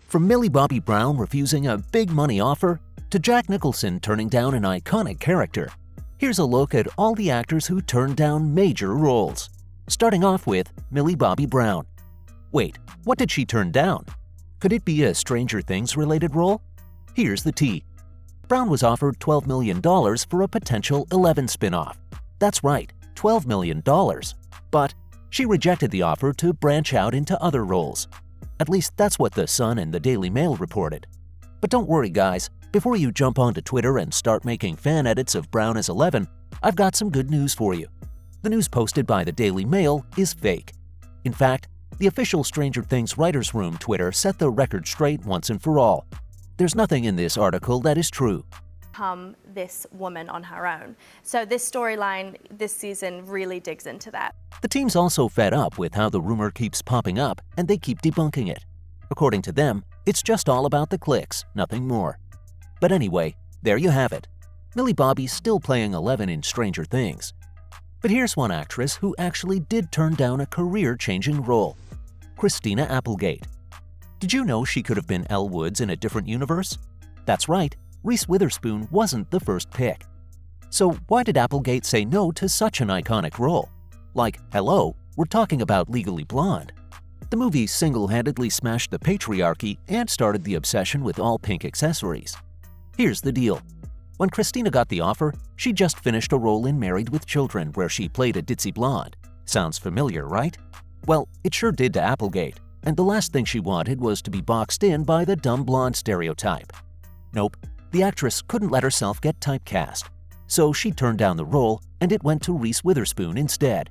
From Millie Bobby Brown refusing a big money offer to Jack Nicholson turning down an iconic character, here's a look at all the actors who turned down major roles. Starting off with Millie Bobby Brown. Wait, what did she turn down? Could it be a Stranger Things related role? Here's the tea. Brown was offered $12 million for a potential 11 spin-off. That's right, $12 million. But she rejected the offer to branch out into other roles. At least that's what The Sun and the Daily Mail reported. But don't worry, guys. Before you jump onto Twitter and start making fan edits of Brown as 11, I've got some good news for you. The news posted by the Daily Mail is fake. In fact, the official Stranger Things Writers' Room Twitter set the record straight once and for all. There's nothing in this article that is true. This woman on her own. So this storyline this season really digs into that. The team's also fed up with how the rumor keeps popping up and they keep debunking it. According to them, it's just all about the clicks, nothing more. But anyway, there you have it. Millie Bobby's still playing 11 in Stranger Things. But here's one actress who actually did turn down a career-changing role. Christina Applegate. Did you know she could have been Elle Woods in a different universe? That's right, Reese Witherspoon wasn't the first pick. So why did Applegate say no to such an iconic role? Like, hello, we're talking about Legally Blonde. The movie single-handedly smashed the patriarchy and started the obsession with all pink accessories. Here's the deal. When Christina got the offer, she just finished a role in Married with Children where she played a ditzy blonde. Sounds familiar, right? Well, it sure did to Applegate, and the last thing she wanted was to be boxed in by the dumb blonde stereotype. Nope, the actress couldn't let herself get typecast, so she turned down the role and it went to Reese Witherspoon instead.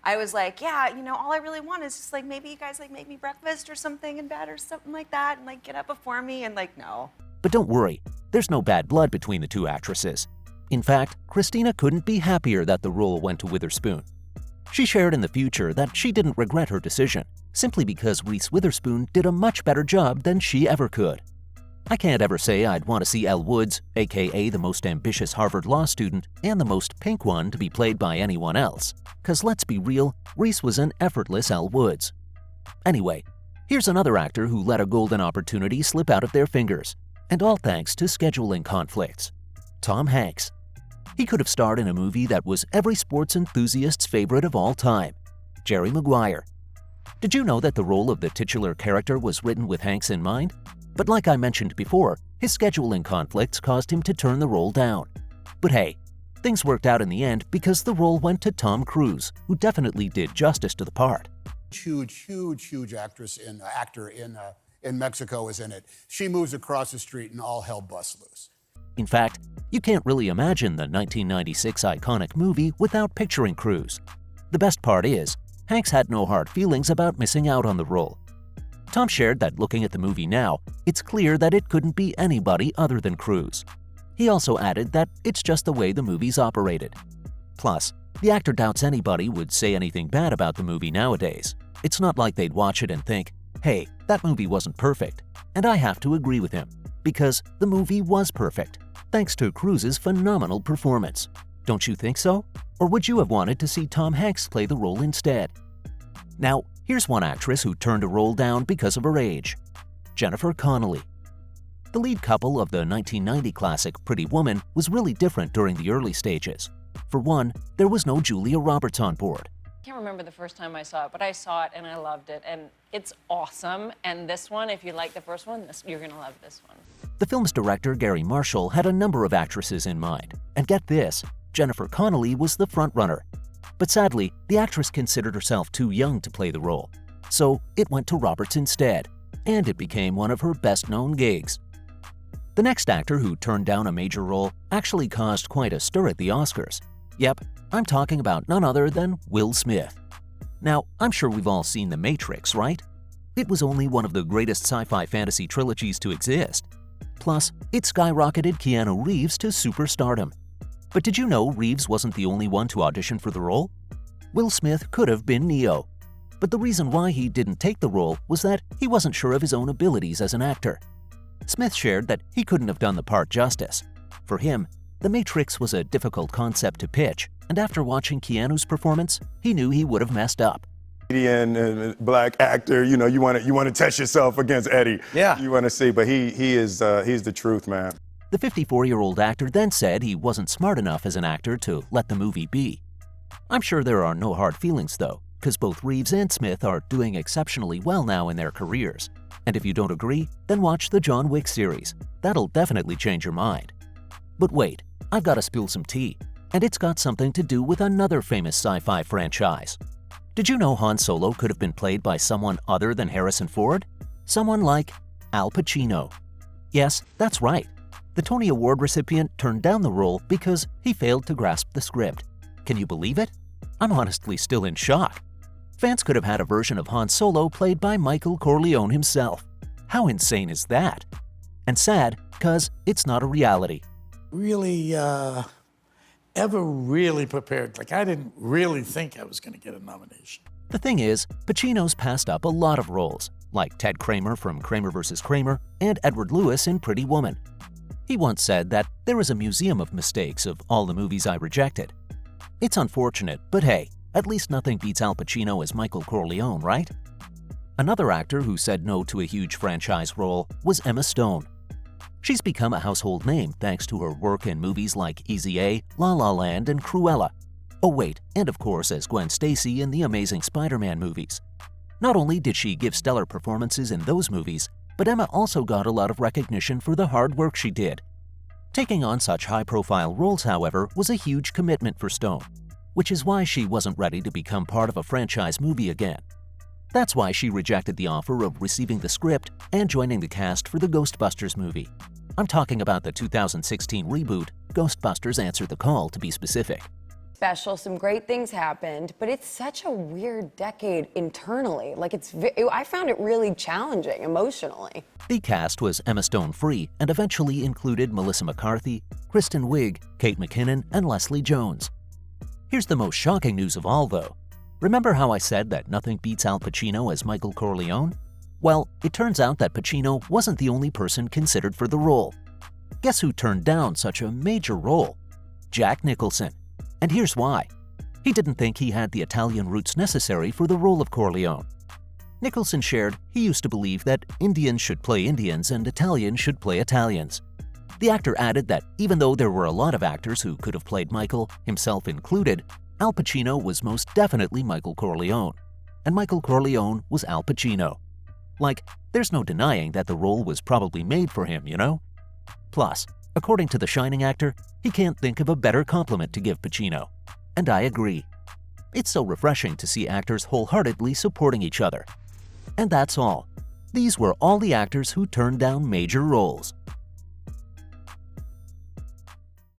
I was like, yeah, all I really want is just maybe you guys make me breakfast or something in bed or something like that and get up before me and no. But don't worry, there's no bad blood between the two actresses. In fact, Christina couldn't be happier that the role went to Witherspoon. She shared in the future that she didn't regret her decision, simply because Reese Witherspoon did a much better job than she ever could. I can't ever say I'd want to see Elle Woods, aka the most ambitious Harvard law student and the most pink one to be played by anyone else. Cause let's be real, Reese was an effortless Elle Woods. Anyway, here's another actor who let a golden opportunity slip out of their fingers, and all thanks to scheduling conflicts. Tom Hanks. He could have starred in a movie that was every sports enthusiast's favorite of all time, Jerry Maguire. Did you know that the role of the titular character was written with Hanks in mind? But like I mentioned before, his scheduling conflicts caused him to turn the role down. But hey, things worked out in the end because the role went to Tom Cruise, who definitely did justice to the part. Huge actor in Mexico is in it. She moves across the street and all hell busts loose. In fact, you can't really imagine the 1996 iconic movie without picturing Cruise. The best part is, Hanks had no hard feelings about missing out on the role. Tom shared that looking at the movie now, it's clear that it couldn't be anybody other than Cruise. He also added that it's just the way the movie's operated. Plus, the actor doubts anybody would say anything bad about the movie nowadays. It's not like they'd watch it and think, hey, that movie wasn't perfect. And I have to agree with him, because the movie was perfect, thanks to Cruise's phenomenal performance. Don't you think so? Or would you have wanted to see Tom Hanks play the role instead? Now, here's one actress who turned a role down because of her age. Jennifer Connelly. The lead couple of the 1990 classic Pretty Woman was really different during the early stages. For one, there was no Julia Roberts on board. I can't remember the first time I saw it, but I saw it and I loved it, and it's awesome. And this one, if you like the first one, you're gonna love this one. The film's director, Gary Marshall, had a number of actresses in mind. And get this, Jennifer Connelly was the frontrunner. But sadly, the actress considered herself too young to play the role. So it went to Roberts instead, and it became one of her best-known gigs. The next actor who turned down a major role actually caused quite a stir at the Oscars. Yep, I'm talking about none other than Will Smith. Now, I'm sure we've all seen The Matrix, right? It was only one of the greatest sci-fi fantasy trilogies to exist. Plus, it skyrocketed Keanu Reeves to superstardom. But did you know Reeves wasn't the only one to audition for the role? Will Smith could have been Neo. But the reason why he didn't take the role was that he wasn't sure of his own abilities as an actor. Smith shared that he couldn't have done the part justice. For him, The Matrix was a difficult concept to pitch, and after watching Keanu's performance, he knew he would have messed up. Comedian and black actor, you know, you want to test yourself against Eddie. Yeah. You want to see, but he's the truth, man. The 54-year-old actor then said he wasn't smart enough as an actor to let the movie be. I'm sure there are no hard feelings, though, because both Reeves and Smith are doing exceptionally well now in their careers. And if you don't agree, then watch the John Wick series. That'll definitely change your mind. But wait, I've got to spill some tea, and it's got something to do with another famous sci-fi franchise. Did you know Han Solo could have been played by someone other than Harrison Ford? Someone like Al Pacino. Yes, that's right. The Tony Award recipient turned down the role because he failed to grasp the script. Can you believe it? I'm honestly still in shock. Fans could have had a version of Han Solo played by Michael Corleone himself. How insane is that? And sad, because it's not a reality. Really, ever really prepared. Like, I didn't really think I was going to get a nomination. The thing is, Pacino's passed up a lot of roles, like Ted Kramer from Kramer vs. Kramer and Edward Lewis in Pretty Woman. He once said that there is a museum of mistakes of all the movies I rejected. It's unfortunate, but hey, at least nothing beats Al Pacino as Michael Corleone, right? Another actor who said no to a huge franchise role was Emma Stone. She's become a household name thanks to her work in movies like Easy A, La La Land, and Cruella. Oh wait, and of course as Gwen Stacy in the Amazing Spider-Man movies. Not only did she give stellar performances in those movies, but Emma also got a lot of recognition for the hard work she did. Taking on such high-profile roles, however, was a huge commitment for Stone, which is why she wasn't ready to become part of a franchise movie again. That's why she rejected the offer of receiving the script and joining the cast for the Ghostbusters movie. I'm talking about the 2016 reboot, Ghostbusters Answer the Call to be specific. Special, some great things happened, but it's such a weird decade internally. Like, I found it really challenging emotionally. The cast was Emma Stone free and eventually included Melissa McCarthy, Kristen Wiig, Kate McKinnon, and Leslie Jones. Here's the most shocking news of all, though. Remember how I said that nothing beats Al Pacino as Michael Corleone? Well, it turns out that Pacino wasn't the only person considered for the role. Guess who turned down such a major role? Jack Nicholson. And here's why. He didn't think he had the Italian roots necessary for the role of Corleone. Nicholson shared he used to believe that Indians should play Indians and Italians should play Italians. The actor added that even though there were a lot of actors who could have played Michael, himself included, Al Pacino was most definitely Michael Corleone, and Michael Corleone was Al Pacino. Like, there's no denying that the role was probably made for him, you know? Plus, according to the Shining actor, he can't think of a better compliment to give Pacino. And I agree. It's so refreshing to see actors wholeheartedly supporting each other. And that's all. These were all the actors who turned down major roles.